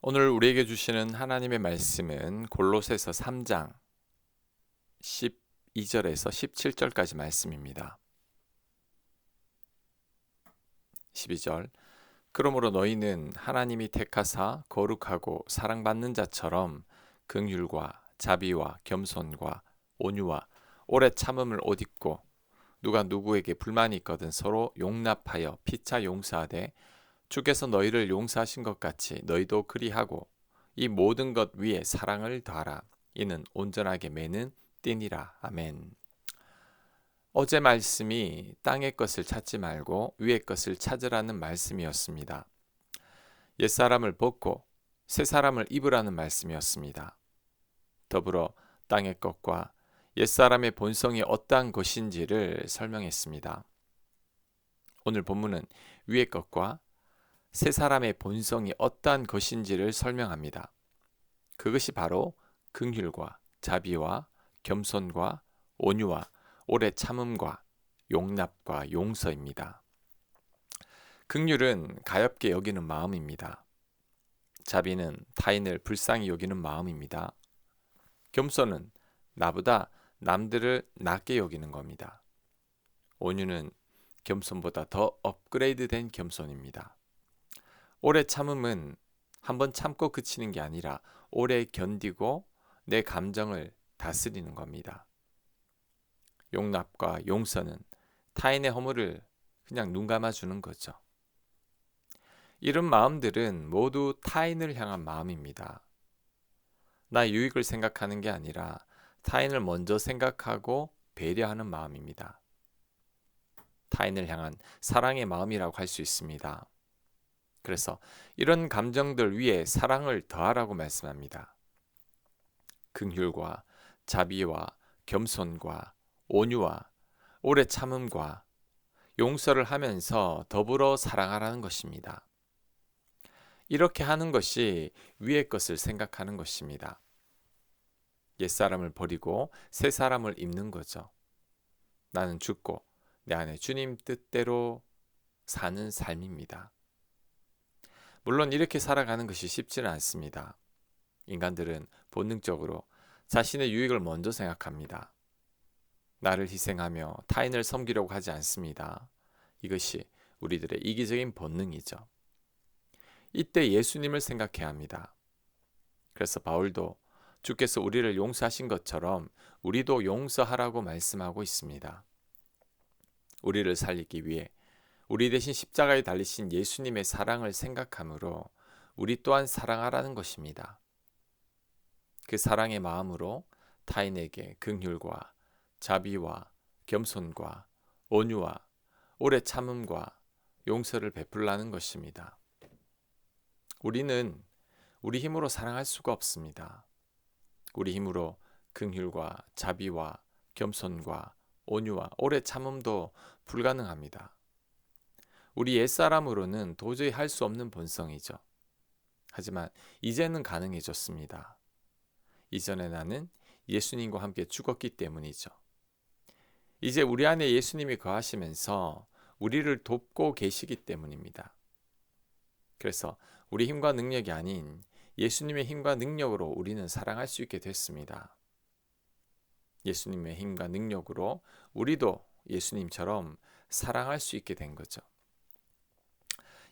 오늘 우리에게 주시는 하나님의 말씀은 골로새서 3장 12절에서 17절까지 말씀입니다. 12절 그러므로 너희는 하나님이 택하사 거룩하고 사랑받는 자처럼 긍휼과 자비와 겸손과 온유와 오래 참음을 옷 입고 누가 누구에게 불만이 있거든 서로 용납하여 피차 용서하되 주께서 너희를 용서하신 것 같이 너희도 그리하고 이 모든 것 위에 사랑을 더하라. 이는 온전하게 매는 띠니라. 아멘. 어제 말씀이 땅의 것을 찾지 말고 위의 것을 찾으라는 말씀이었습니다. 옛사람을 벗고 새 사람을 입으라는 말씀이었습니다. 더불어 땅의 것과 옛사람의 본성이 어떠한 것인지를 설명했습니다. 오늘 본문은 위의 것과 새 사람의 본성이 어떠한 것인지를 설명합니다. 그것이 바로 긍휼과 자비와 겸손과 온유와 오래 참음과 용납과 용서입니다. 긍휼은 가엾게 여기는 마음입니다. 자비는 타인을 불쌍히 여기는 마음입니다. 겸손은 나보다 남들을 낮게 여기는 겁니다. 온유는 겸손보다 더 업그레이드된 겸손입니다. 오래 참음은 한번 참고 그치는 게 아니라 오래 견디고 내 감정을 다스리는 겁니다. 용납과 용서는 타인의 허물을 그냥 눈 감아주는 거죠. 이런 마음들은 모두 타인을 향한 마음입니다. 나 유익을 생각하는 게 아니라 타인을 먼저 생각하고 배려하는 마음입니다. 타인을 향한 사랑의 마음이라고 할 수 있습니다. 그래서 이런 감정들 위에 사랑을 더하라고 말씀합니다. 긍휼과 자비와 겸손과 온유와 오래 참음과 용서를 하면서 더불어 사랑하라는 것입니다. 이렇게 하는 것이 위의 것을 생각하는 것입니다. 옛사람을 버리고 새 사람을 입는 거죠. 나는 죽고 내 안에 주님 뜻대로 사는 삶입니다. 물론 이렇게 살아가는 것이 쉽지는 않습니다. 인간들은 본능적으로 자신의 유익을 먼저 생각합니다. 나를 희생하며 타인을 섬기려고 하지 않습니다. 이것이 우리들의 이기적인 본능이죠. 이때 예수님을 생각해야 합니다. 그래서 바울도 주께서 우리를 용서하신 것처럼 우리도 용서하라고 말씀하고 있습니다. 우리를 살리기 위해 우리 대신 십자가에 달리신 예수님의 사랑을 생각함으로 우리 또한 사랑하라는 것입니다. 그 사랑의 마음으로 타인에게 긍휼과 자비와 겸손과 온유와 오래 참음과 용서를 베풀라는 것입니다. 우리는 우리 힘으로 사랑할 수가 없습니다. 우리 힘으로 긍휼과 자비와 겸손과 온유와 오래 참음도 불가능합니다. 우리 옛사람으로는 도저히 할 수 없는 본성이죠. 하지만 이제는 가능해졌습니다. 이전에 나는 예수님과 함께 죽었기 때문이죠. 이제 우리 안에 예수님이 거하시면서 우리를 돕고 계시기 때문입니다. 그래서 우리 힘과 능력이 아닌 예수님의 힘과 능력으로 우리는 사랑할 수 있게 됐습니다. 예수님의 힘과 능력으로 우리도 예수님처럼 사랑할 수 있게 된 거죠.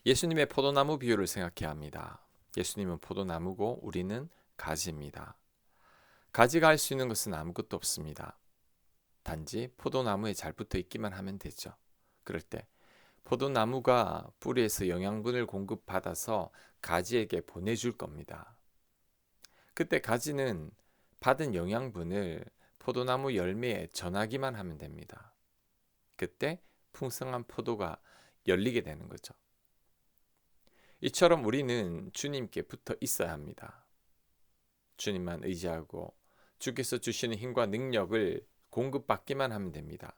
예수님의 포도나무 비유를 생각해야 합니다. 예수님은 포도나무고 우리는 가지입니다. 가지가 할 수 있는 것은 아무것도 없습니다. 단지 포도나무에 잘 붙어 있기만 하면 되죠. 그럴 때 포도나무가 뿌리에서 영양분을 공급받아서 가지에게 보내줄 겁니다. 그때 가지는 받은 영양분을 포도나무 열매에 전하기만 하면 됩니다. 그때 풍성한 포도가 열리게 되는 거죠. 이처럼 우리는 주님께 붙어 있어야 합니다. 주님만 의지하고 주께서 주시는 힘과 능력을 공급받기만 하면 됩니다.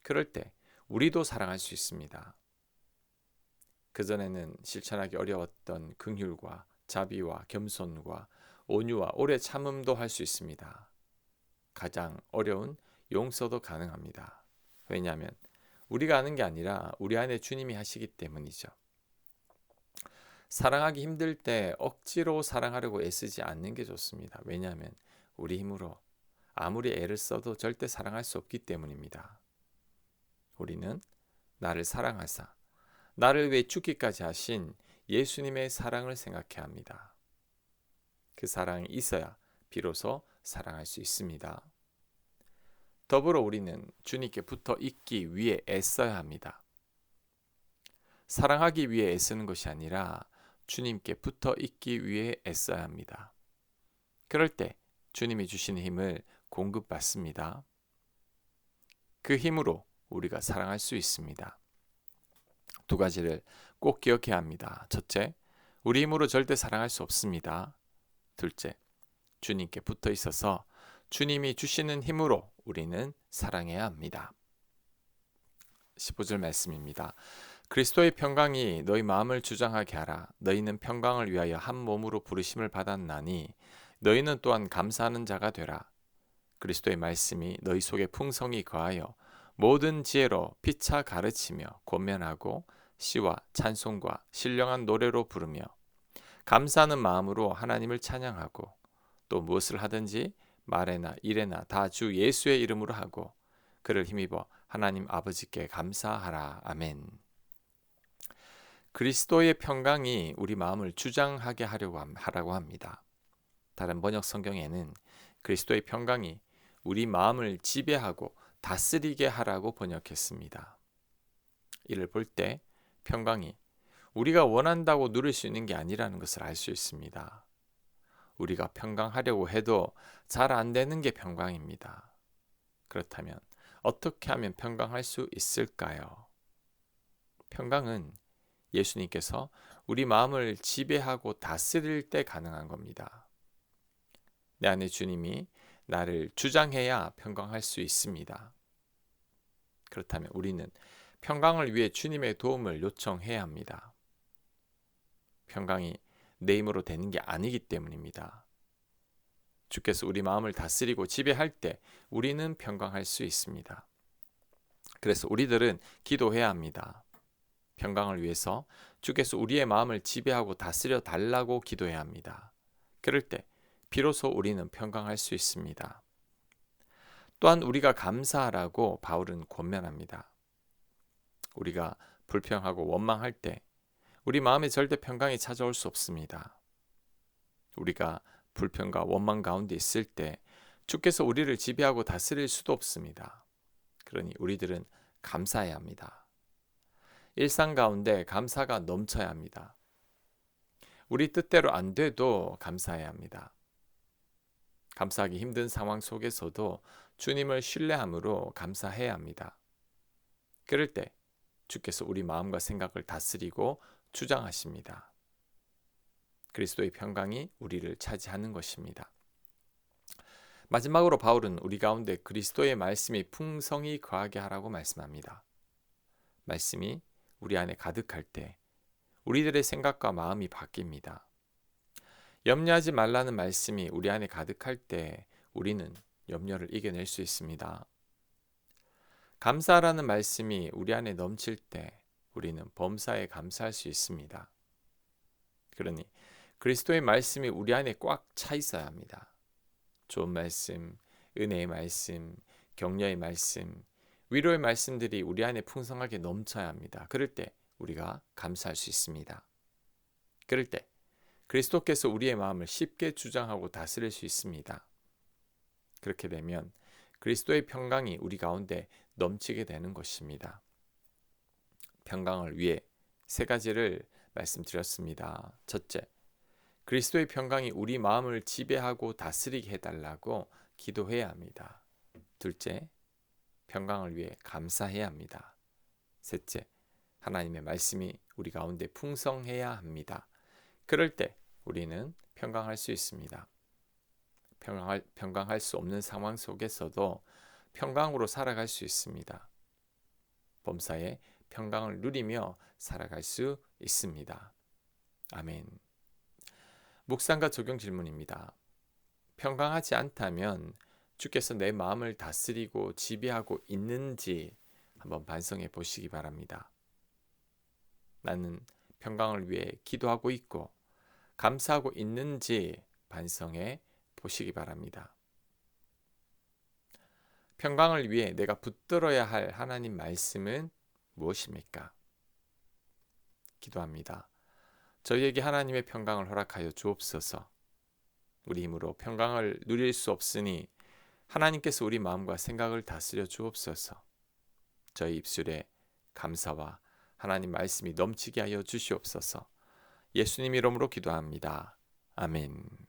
그럴 때 우리도 사랑할 수 있습니다. 그전에는 실천하기 어려웠던 긍휼과 자비와 겸손과 온유와 오래 참음도 할 수 있습니다. 가장 어려운 용서도 가능합니다. 왜냐하면 우리가 하는 게 아니라 우리 안에 주님이 하시기 때문이죠. 사랑하기 힘들 때 억지로 사랑하려고 애쓰지 않는 게 좋습니다. 왜냐하면 우리 힘으로 아무리 애를 써도 절대 사랑할 수 없기 때문입니다. 우리는 나를 사랑하사 나를 위해 죽기까지 하신 예수님의 사랑을 생각해야 합니다. 그 사랑이 있어야 비로소 사랑할 수 있습니다. 더불어 우리는 주님께 붙어 있기 위해 애써야 합니다. 사랑하기 위해 애쓰는 것이 아니라 주님께 붙어 있기 위해 애써야 합니다. 그럴 때 주님이 주시는 힘을 공급받습니다. 그 힘으로 우리가 사랑할 수 있습니다. 두 가지를 꼭 기억해야 합니다. 첫째, 우리 힘으로 절대 사랑할 수 없습니다. 둘째, 주님께 붙어 있어서 주님이 주시는 힘으로 우리는 사랑해야 합니다. 15절 말씀입니다. 그리스도의 평강이 너희 마음을 주장하게 하라. 너희는 평강을 위하여 한 몸으로 부르심을 받았나니 너희는 또한 감사하는 자가 되라. 그리스도의 말씀이 너희 속에 풍성히 거하여 모든 지혜로 피차 가르치며 권면하고 시와 찬송과 신령한 노래로 부르며 감사하는 마음으로 하나님을 찬양하고 또 무엇을 하든지 말에나 일에나 다 주 예수의 이름으로 하고 그를 힘입어 하나님 아버지께 감사하라. 아멘. 그리스도의 평강이 우리 마음을 주장하게 하라고 합니다. 다른 번역 성경에는 그리스도의 평강이 우리 마음을 지배하고 다스리게 하라고 번역했습니다. 이를 볼 때 평강이 우리가 원한다고 누릴 수 있는 게 아니라는 것을 알 수 있습니다. 우리가 평강하려고 해도 잘 안 되는 게 평강입니다. 그렇다면 어떻게 하면 평강할 수 있을까요? 평강은 예수님께서 우리 마음을 지배하고 다스릴 때 가능한 겁니다. 내 안에 주님이 나를 주장해야 평강할 수 있습니다. 그렇다면 우리는 평강을 위해 주님의 도움을 요청해야 합니다. 평강이 내 힘으로 되는 게 아니기 때문입니다. 주께서 우리 마음을 다스리고 지배할 때 우리는 평강할 수 있습니다. 그래서 우리들은 기도해야 합니다. 평강을 위해서 주께서 우리의 마음을 지배하고 다스려 달라고 기도해야 합니다. 그럴 때 비로소 우리는 평강할 수 있습니다. 또한 우리가 감사하라고 바울은 권면합니다. 우리가 불평하고 원망할 때 우리 마음에 절대 평강이 찾아올 수 없습니다. 우리가 불평과 원망 가운데 있을 때 주께서 우리를 지배하고 다스릴 수도 없습니다. 그러니 우리들은 감사해야 합니다. 일상 가운데 감사가 넘쳐야 합니다. 우리 뜻대로 안 돼도 감사해야 합니다. 감사하기 힘든 상황 속에서도 주님을 신뢰함으로 감사해야 합니다. 그럴 때 주께서 우리 마음과 생각을 다스리고 주장하십니다. 그리스도의 평강이 우리를 차지하는 것입니다. 마지막으로 바울은 우리 가운데 그리스도의 말씀이 풍성히 거하게 하라고 말씀합니다. 말씀이 우리 안에 가득할 때 우리들의 생각과 마음이 바뀝니다. 염려하지 말라는 말씀이 우리 안에 가득할 때 우리는 염려를 이겨낼 수 있습니다. 감사하라는 말씀이 우리 안에 넘칠 때 우리는 범사에 감사할 수 있습니다. 그러니 그리스도의 말씀이 우리 안에 꽉 차 있어야 합니다. 좋은 말씀, 은혜의 말씀, 격려의 말씀, 위로의 말씀들이 우리 안에 풍성하게 넘쳐야 합니다. 그럴 때 우리가 감사할 수 있습니다. 그럴 때 그리스도께서 우리의 마음을 쉽게 주장하고 다스릴 수 있습니다. 그렇게 되면 그리스도의 평강이 우리 가운데 넘치게 되는 것입니다. 평강을 위해 세 가지를 말씀드렸습니다. 첫째, 그리스도의 평강이 우리 마음을 지배하고 다스리게 해달라고 기도해야 합니다. 둘째, 평강을 위해 감사해야 합니다. 셋째, 하나님의 말씀이 우리 가운데 풍성해야 합니다. 그럴 때 우리는 평강할 수 있습니다. 평강할 수 없는 상황 속에서도 평강으로 살아갈 수 있습니다. 범사에 평강을 누리며 살아갈 수 있습니다. 아멘. 묵상과 적용 질문입니다. 평강하지 않다면 주께서 내 마음을 다스리고 지배하고 있는지 한번 반성해 보시기 바랍니다. 나는 평강을 위해 기도하고 있고 감사하고 있는지 반성해 보시기 바랍니다. 평강을 위해 내가 붙들어야 할 하나님 말씀은 무엇입니까? 기도합니다. 저희에게 하나님의 평강을 허락하여 주옵소서. 우리 힘으로 평강을 누릴 수 없으니 하나님께서 우리 마음과 생각을 다스려 주옵소서. 저희 입술에 감사와 하나님 말씀이 넘치게 하여 주시옵소서. 예수님 이름으로 기도합니다. 아멘.